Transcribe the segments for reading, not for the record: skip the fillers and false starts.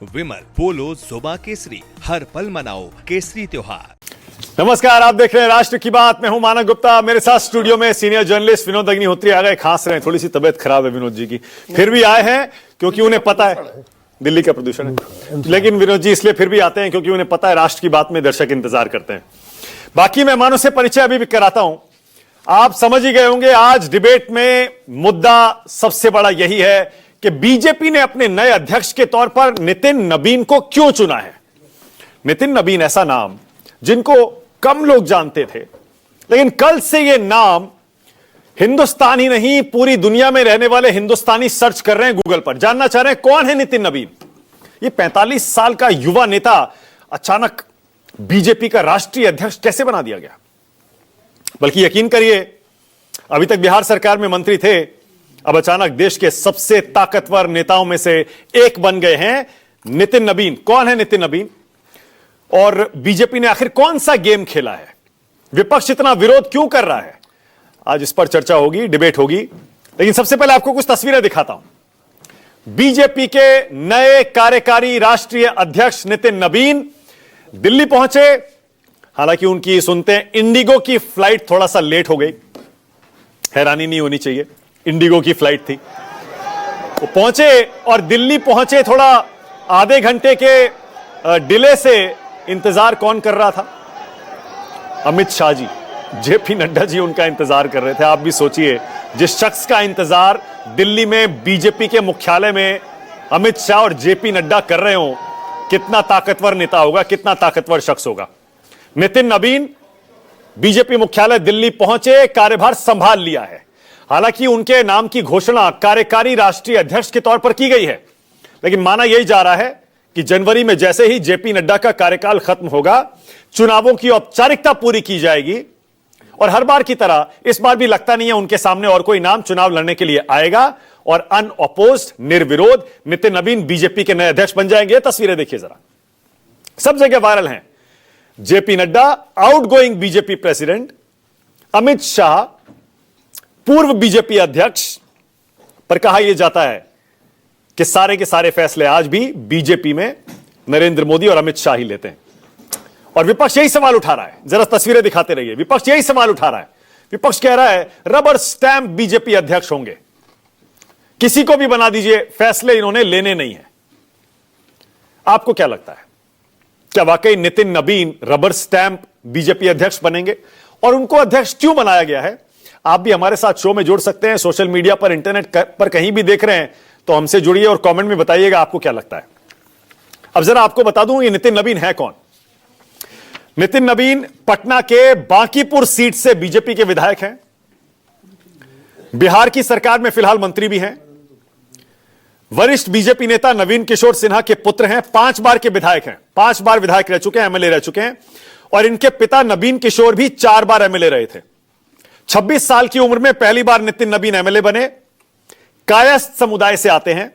विमल पोलो जुबा केसरी, हर पल मनाओ केसरी त्योहार। नमस्कार, आप देख रहे हैं राष्ट्र की बात। मैं हूं मानव गुप्ता। मेरे साथ स्टूडियो में सीनियर जर्नलिस्ट विनोद अग्निहोत्री आ गए। खांस रहे हैं, थोड़ी सी तबीयत खराब है विनोद जी की, फिर भी आए हैं क्योंकि उन्हें पता है दिल्ली का प्रदूषण है। लेकिन विनोद जी इसलिए फिर भी आते हैं क्योंकि उन्हें पता है राष्ट्र की बात में दर्शक इंतजार करते हैं। बाकी मेहमानों से परिचय अभी भी कराता हूं। आप समझ ही गए होंगे आज डिबेट में मुद्दा सबसे बड़ा यही है कि बीजेपी ने अपने नए अध्यक्ष के तौर पर नितिन नबीन को क्यों चुना है। नितिन नबीन ऐसा नाम जिनको कम लोग जानते थे, लेकिन कल से यह नाम हिंदुस्तान ही नहीं पूरी दुनिया में रहने वाले हिंदुस्तानी सर्च कर रहे हैं गूगल पर, जानना चाह रहे हैं कौन है नितिन नबीन। ये 45 साल का युवा नेता अचानक बीजेपी का राष्ट्रीय अध्यक्ष कैसे बना दिया गया। बल्कि यकीन करिए, अभी तक बिहार सरकार में मंत्री थे, अब अचानक देश के सबसे ताकतवर नेताओं में से एक बन गए हैं नितिन नबीन। कौन है नितिन नबीन और बीजेपी ने आखिर कौन सा गेम खेला है, विपक्ष इतना विरोध क्यों कर रहा है, आज इस पर चर्चा होगी, डिबेट होगी। लेकिन सबसे पहले आपको कुछ तस्वीरें दिखाता हूं। बीजेपी के नए कार्यकारी राष्ट्रीय अध्यक्ष नितिन नबीन दिल्ली पहुंचे। हालांकि उनकी सुनते हैं इंडिगो की फ्लाइट थोड़ा सा लेट हो गई, हैरानी नहीं होनी चाहिए, इंडिगो की फ्लाइट थी। वो पहुंचे और दिल्ली पहुंचे, थोड़ा आधे घंटे के डिले से इंतजार कौन कर रहा था? अमित शाह जी, जेपी नड्डा जी उनका इंतजार कर रहे थे। आप भी सोचिए, जिस शख्स का इंतजार दिल्ली में बीजेपी के मुख्यालय में अमित शाह और जेपी नड्डा कर रहे हो, कितना ताकतवर नेता होगा, कितना ताकतवर शख्स होगा। नितिन नबीन बीजेपी मुख्यालय दिल्ली पहुंचे, कार्यभार संभाल लिया है। हालांकि उनके नाम की घोषणा कार्यकारी राष्ट्रीय अध्यक्ष के तौर पर की गई है, लेकिन माना यही जा रहा है कि जनवरी में जैसे ही जेपी नड्डा का कार्यकाल खत्म होगा, चुनावों की औपचारिकता पूरी की जाएगी और हर बार की तरह इस बार भी लगता नहीं है उनके सामने और कोई नाम चुनाव लड़ने के लिए आएगा और अनअपोज्ड, निर्विरोध नितिन नबीन बीजेपी के नए अध्यक्ष बन जाएंगे। तस्वीरें देखिए जरा, सब जगह वायरल हैं। JP Nadda, outgoing BJP president, Amit Shah, पूर्व बीजेपी अध्यक्ष, पर कहा यह जाता है कि सारे के सारे फैसले आज भी बीजेपी में नरेंद्र मोदी और अमित शाह ही लेते हैं। और विपक्ष यही सवाल उठा रहा है, जरा तस्वीरें दिखाते रहिए। विपक्ष यही सवाल उठा रहा है। विपक्ष कह रहा है रबर स्टैंप बीजेपी अध्यक्ष होंगे, किसी को भी बना दीजिए, फैसले इन्होंने लेने नहीं है। आपको क्या लगता है, क्या वाकई Nitin Nabin rubber stamp BJP अध्यक्ष बनेंगे? और उनको अध्यक्ष क्यों बनाया गया है? आप भी हमारे साथ शो में जुड़ सकते हैं। सोशल मीडिया पर, इंटरनेट पर कहीं भी देख रहे हैं तो हमसे जुड़िए और कमेंट में बताइएगा आपको क्या लगता है। अब जरा आपको बता दूं ये नितिन नबीन है कौन। नितिन नबीन पटना के बांकीपुर सीट से बीजेपी के विधायक हैं, बिहार की सरकार में फिलहाल मंत्री भी हैं, वरिष्ठ बीजेपी नेता नवीन किशोर सिन्हा के पुत्र हैं, 5 बार के विधायक हैं, 5 बार विधायक रह चुके हैं, एमएलए रह चुके हैं। और इनके पिता नवीन किशोर भी 4 बार एमएलए रहे थे। 26 साल की उम्र में पहली बार नितिन नबीन एमएलए बने। कायस्थ समुदाय से आते हैं।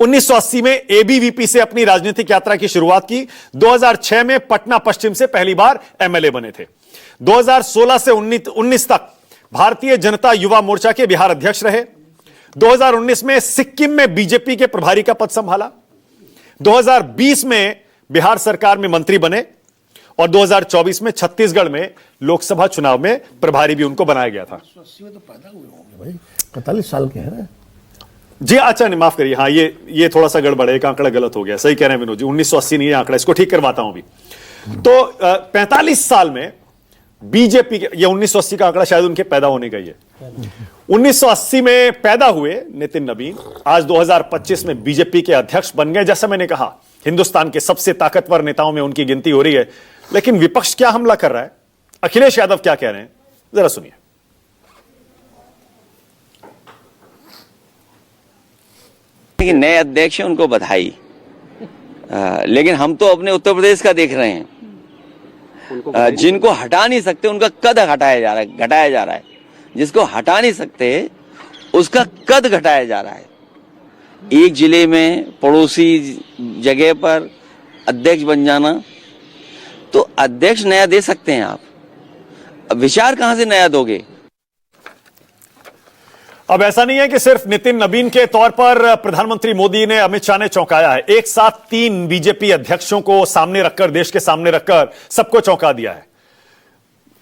1980 में एबीवीपी से अपनी राजनीतिक यात्रा की शुरुआत की। 2006 में पटना पश्चिम से पहली बार एमएलए बने थे। 2016 से 19 तक भारतीय जनता युवा मोर्चा के बिहार अध्यक्ष रहे। 2019 में सिक्किम में बीजेपी के प्रभारी का पद संभाला। 2020 में बिहार सरकार में मंत्री बने और 2024 में छत्तीसगढ़ में लोकसभा चुनाव में प्रभारी भी उनको बनाया गया था। 45 साल के हैं जी। अच्छा, नहीं, माफ करिए, हाँ ये थोड़ा सा गड़बड़ है, एक आंकड़ा गलत हो गया। सही कह रहे हैं विनोद जी, 1980 नहीं है आंकड़ा, इसको ठीक करवाता हूं अभी। तो 45 साल में बीजेपी के, ये 1980 का आंकड़ा शायद उनके पैदा होने का ही है। 1980 में पैदा हुए नितिन नबीन आज 2025 में बीजेपी के अध्यक्ष बन गए। जैसा मैंने कहा, हिंदुस्तान के सबसे ताकतवर नेताओं में उनकी गिनती हो रही है। लेकिन विपक्ष क्या हमला कर रहा है, अखिलेश यादव क्या कह रहे हैं, जरा सुनिए। नए अध्यक्ष हैं, उनको बधाई। लेकिन हम तो अपने उत्तर प्रदेश का देख रहे हैं, जिनको हटा नहीं सकते उनका कद घटाया जा रहा है। जिसको हटा नहीं सकते उसका कद घटाया जा रहा है। एक जिले में पड़ोसी जगह पर अध्यक्ष बन जाना, तो अध्यक्ष नया दे सकते हैं आप, विचार कहां से नया दोगे? अब ऐसा नहीं है कि सिर्फ नितिन नबीन के तौर पर प्रधानमंत्री मोदी ने, अमित शाह ने चौंकाया है। एक साथ 3 बीजेपी अध्यक्षों को सामने रखकर, देश के सामने रखकर सबको चौंका दिया है।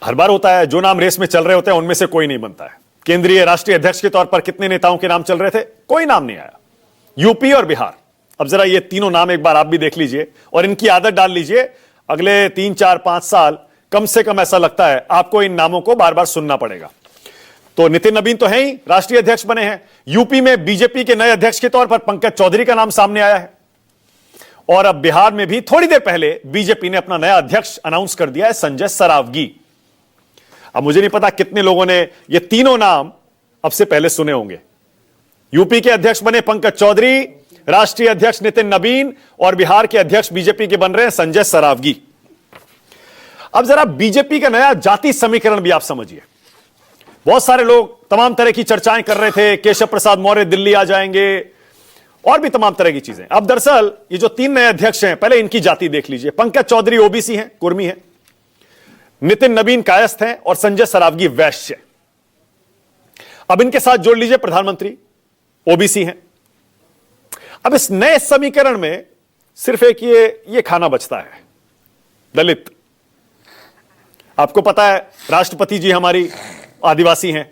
हर बार होता है, जो नाम रेस में चल रहे होते हैं उनमें से कोई नहीं बनता है। केंद्रीय राष्ट्रीय अध्यक्ष के तौर पर कितने नेताओं के नाम चल रहे थे, कोई नाम नहीं आया। यूपी और बिहार, अब जरा ये तीनों नाम एक बार आप भी देख लीजिए और इनकी आदत डाल लीजिए। अगले 3, 4, 5 साल कम से कम ऐसा लगता है आपको इन नामों को बार बार सुनना पड़ेगा। तो नितिन नबीन तो है ही, राष्ट्रीय अध्यक्ष बने हैं। यूपी में बीजेपी के नए अध्यक्ष के तौर पर पंकज चौधरी का नाम सामने आया है। और अब बिहार में भी थोड़ी देर पहले बीजेपी ने अपना नया अध्यक्ष अनाउंस कर दिया है, संजय सरावगी। अब मुझे नहीं पता कितने लोगों ने ये तीनों नाम अब से पहले सुने होंगे। यूपी के अध्यक्ष बने पंकज चौधरी, राष्ट्रीय अध्यक्ष नितिन नबीन और बिहार के अध्यक्ष बीजेपी के बन रहे हैं संजय सरावगी। अब जरा बीजेपी का नया जाति समीकरण भी आप समझिए। बहुत सारे लोग तमाम तरह की चर्चाएं कर रहे थे, केशव प्रसाद मौर्य दिल्ली आ जाएंगे और भी तमाम तरह की चीजें। अब दरअसल ये जो 3 नए अध्यक्ष हैं, पहले इनकी जाति देख लीजिए। पंकज चौधरी ओबीसी हैं, कुर्मी हैं, नितिन नबीन कायस्थ हैं और संजय सरावगी वैश्य। अब इनके साथ जोड़ लीजिए प्रधानमंत्री, ओबीसी हैं। अब इस नए समीकरण में सिर्फ एक ये खाना बचता है, दलित। आपको पता है राष्ट्रपति जी हमारी आदिवासी हैं,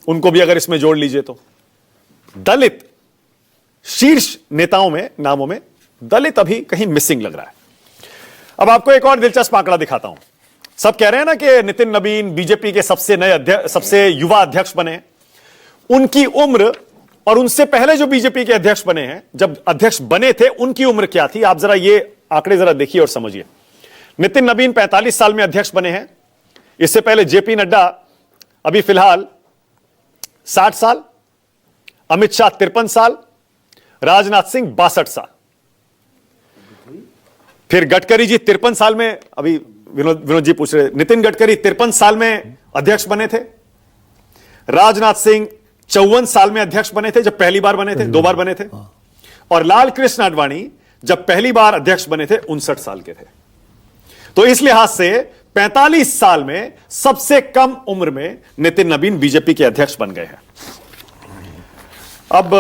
उनको भी अगर इसमें जोड़ लीजिए तो दलित शीर्ष नेताओं में, नामों में दलित अभी कहीं मिसिंग लग रहा है। अब आपको एक और दिलचस्प आंकड़ा दिखाता हूं। सब कह रहे हैं ना कि नितिन नबीन बीजेपी के सबसे युवा अध्यक्ष बने। उनकी उम्र और उनसे पहले जो बीजेपी के अध्यक्ष बने हैं, जब अध्यक्ष बने थे, उनकी उम्र क्या थी? आप जरा ये आंकड़े जरा देखिए और समझिए। नितिन नबीन 45 साल में अध्यक्ष बने हैं। इससे पहले जेपी नड्डा अभी फिलहाल 60 साल, अमित शाह 53 साल, राजनाथ सिंह 62 साल, फिर गडकरी जी 53 साल में, अभी विनोद जी पूछ रहे, नितिन गडकरी 53 साल में अध्यक्ष बने थे। राजनाथ सिंह 54 साल में अध्यक्ष बने थे, जब पहली बार बने थे, 2 बार बने थे। और लाल कृष्ण आडवाणी जब पहली बार अध्यक्ष बने थे 59 साल के थे। तो इस लिहाज से 45 साल में सबसे कम उम्र में नितिन नबीन बीजेपी के अध्यक्ष बन गए हैं। अब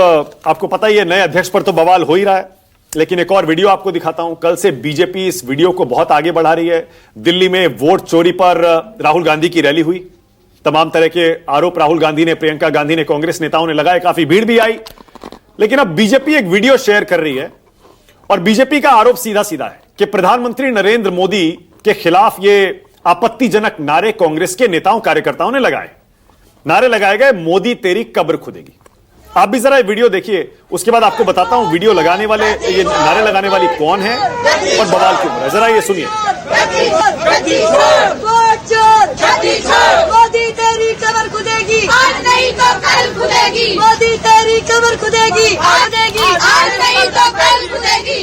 आपको पता ही है, नए अध्यक्ष पर तो बवाल हो ही रहा है, लेकिन एक और वीडियो आपको दिखाता हूं। कल से बीजेपी इस वीडियो को बहुत आगे बढ़ा रही है। दिल्ली में वोट चोरी पर राहुल गांधी की रैली हुई। तमाम तरह के आरोप राहुल गांधी ने, प्रियंका गांधी ने, कांग्रेस नेताओं ने लगाए, काफी भीड़ भी आई। लेकिन अब बीजेपी एक वीडियो शेयर कर रही है और बीजेपी का आरोप सीधा सीधा है कि प्रधानमंत्री नरेंद्र मोदी के खिलाफ ये आपत्तिजनक नारे कांग्रेस के नेताओं कार्यकर्ताओं ने लगाए। नारे लगाए गए, मोदी तेरी कब्र खुदेगी। आप भी जरा ये वीडियो देखिए, उसके बाद आपको बताता हूं वीडियो लगाने वाले, ये नारे लगाने वाली कौन है और बवाल क्यों हो रहा है। जरा ये सुनिए। मोदी तेरी कब्र खुदेगी, आज नहीं तो कल खुदेगी। मोदी तेरी कब्र खुदेगी, आज नहीं तो कल खुदेगी।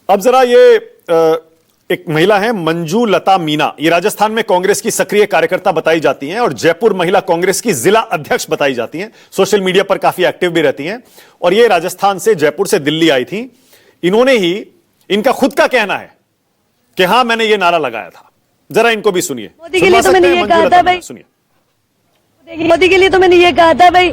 अब जरा ये एक महिला है मंजू लता मीना, ये राजस्थान में कांग्रेस की सक्रिय कार्यकर्ता बताई जाती हैं और जयपुर महिला कांग्रेस की जिला अध्यक्ष बताई जाती हैं। सोशल मीडिया पर काफी एक्टिव भी रहती हैं और ये राजस्थान से, जयपुर से दिल्ली आई थी। इन्होंने ही, इनका खुद का कहना है कि हां मैंने ये नारा लगाया था। जरा इनको भी सुनिए। मोदी के लिए तो मैंने ये कहा था भाई, सुनिए। मोदी के लिए तो मैंने ये कहा था भाई,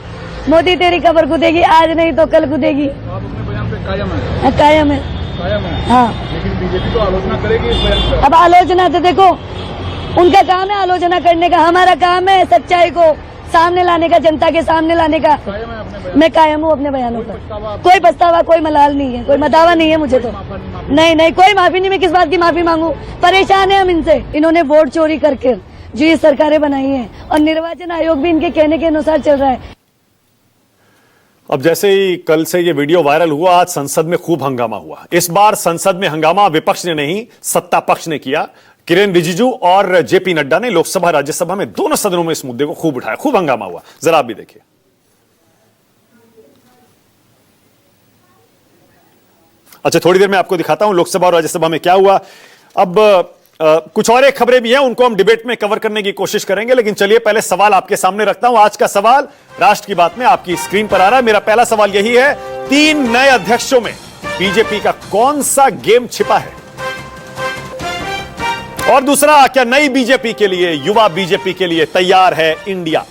मोदी तेरी कब्र खुदेगी, आज नहीं तो कल खुदेगी। आप अपने बयान पे कायम है? कायम है। कायम है। हाँ, लेकिन बीजेपी तो आलोचना करेगी इस बयान पर। अब आलोचना तो देखो, उनका काम है आलोचना करने का, हमारा काम है सच्चाई को सामने लाने का, जनता के सामने लाने का। कायम है अपने बयान? मैं कायम हूँ अपने बयानों पर। कोई पछतावा, कोई मलाल नहीं है, कोई मदावा नहीं है मुझे तो। नहीं, कोई माफी नहीं। मैं किस बात की माफी मांगू? परेशान है हम इनसे। इन्होंने वोट चोरी करके जो ये सरकारें बनाई हैं और निर्वाचन आयोग भी इनके कहने के अनुसार चल रहा है। अब जैसे ही कल से ये वीडियो वायरल हुआ, आज संसद में खूब हंगामा हुआ। इस बार संसद में हंगामा विपक्ष ने नहीं, सत्ता पक्ष ने किया। किरेन रिजिजू और जेपी नड्डा ने लोकसभा राज्यसभा में, दोनों सदनों में इस मुद्दे को खूब उठाया, खूब हंगामा हुआ। जरा आप भी देखिए। अच्छा, थोड़ी देर में आपको दिखाता हूं लोकसभा और राज्यसभा में क्या हुआ। अब कुछ और एक खबरें भी हैं, उनको हम डिबेट में कवर करने की कोशिश करेंगे, लेकिन चलिए पहले सवाल आपके सामने रखता हूं। आज का सवाल राष्ट्र की बात में आपकी स्क्रीन पर आ रहा है। मेरा पहला सवाल यही है, 3 नए अध्यक्षों में बीजेपी का कौन सा गेम छिपा है? और दूसरा, क्या नई बीजेपी के लिए, युवा बीजेपी के लिए तैयार है इंडिया?